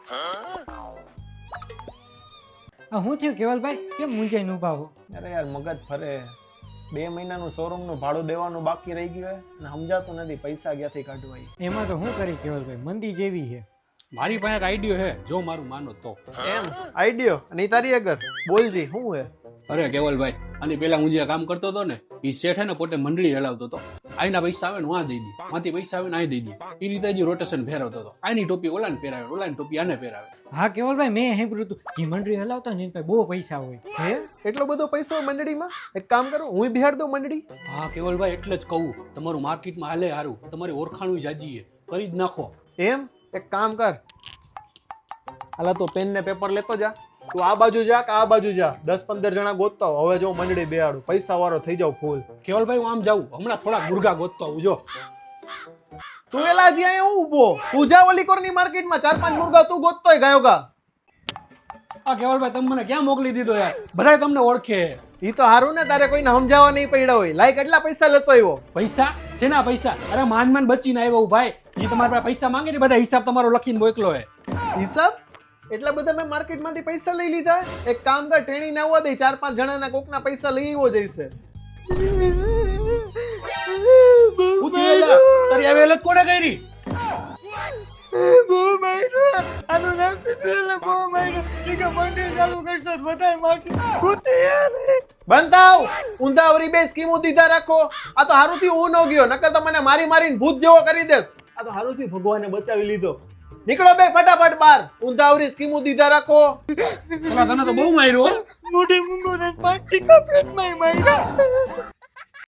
હું થયું કેવલભાઈ, કેમ મૂંઝાઈને ઊભા હો? અરે યાર મગજ ફરે. 2 મહિનાનું શોરૂમનું ભાડું દેવાનું બાકી રહી ગયું અને સમજાતું નથી પૈસા ક્યાંથી કાઢવા. એમાં તો શું કરી કેવલભાઈ, મંદી જેવી છે. મારી પાસે એક આઈડિયો હે, જો મારું માનો તો. એમ આઈડિયો અને તારી આગળ બોલજી શું હે? અરે કેવલભાઈ, આની પેલા હું જે કામ કરતો હતો ને એ શેઠ હે ને પોતે મંડળી હલાવતો હતો. આઈના પૈસા આવે ને વાં દઈ દી, માંથી પૈસા આવે ને આઈ દઈ દી, એ રીતે જ રોટેશન ફેરવતો હતો. આની ટોપી ઓલાને પહેરાવે, ઓલાની ટોપી આને પહેરાવે. હા કેવલભાઈ, મેં સાંભળ્યું હતું જે મંડળી હલાવતા ને એની પાસે બહુ પૈસા હોય. હે એટલો બધો પૈસો મંડળીમાં? એક કામ કરો, હું બિહાડ દઉં મંડળી. હા કેવલભાઈ, એટલે જ કહું, તમારું માર્કેટમાં હાલે હારું, તમારી ઓળખાણું જાજી છે, કરી જ નાખો. એમ એક કામ કર, હાલા તો પેન ને પેપર લેતો જા. તું આ બાજુ જા કે આ બાજુ જા, 10-15 જણા ગોતતા હોય. હવે જો મંડળી બેહાડું, પૈસા વાળો થઈ જાવ ફૂલ. કેવલભાઈ હું આમ જાઉં, હમણાં થોડા મુર્ગા ગોતતો આવું. જો તું એલા હજી અહીંયા ઊભો, તું જા ઓલી કોરની માર્કેટમાં 4-5 મુર્ગા તું ગોતતોય ગાયો ગા. આ કેવલભાઈ તમે મને ક્યાં મોકલી દીધો યાર, બધાય તમને ઓળખે. ઈ તો હારું ને, તારે કોઈને સમજાવવા નહીં પડ્યા હોય. લાઈ કેટલા પૈસા લેતો આવ્યો? પૈસા? શેના પૈસા? અરે માંડ બચીને આવ્યો હું ભાઈ. જે તમારા પાસે પૈસા માંગે ને બધા હિસાબ તમારો લખીને મોકલો હે. હિસાબ? એટલા બધા મેં માર્કેટમાંથી પૈસા લઈ લીધા? એક કામ કર, ટ્રેનિંગ ના આવવા દે, 4-5 જણાના કોકના પૈસા લઈ આવ્યો જઈશે. હું તો એલા, તારી આવે હાલત કોણે કરી? બહુ માર્યો, આનું નામ પીધેલા બહુ માર્યો. કે મંડળી ચાલુ કરશો તો બધાય મારશે. ગોતે યાર. બંધ થાવ, ઊંધાવરી બે સ્કીમો દીધા રાખો. આ તો હારુંથી હું ન ગયો, નકર તો મને મારી મારીને ભૂત જેવો કરી દે. આ તો હારુંથી ભગવાને બચાવી લીધો. નીકળો બે ફટાફટ બહાર, ઊંધાવરી સ્કીમો દીધા રાખો. પેલા તને તો બહુ માર્યો. મોઢે મૂંગો ને 5 ટીકા પેટમાં માર્યા.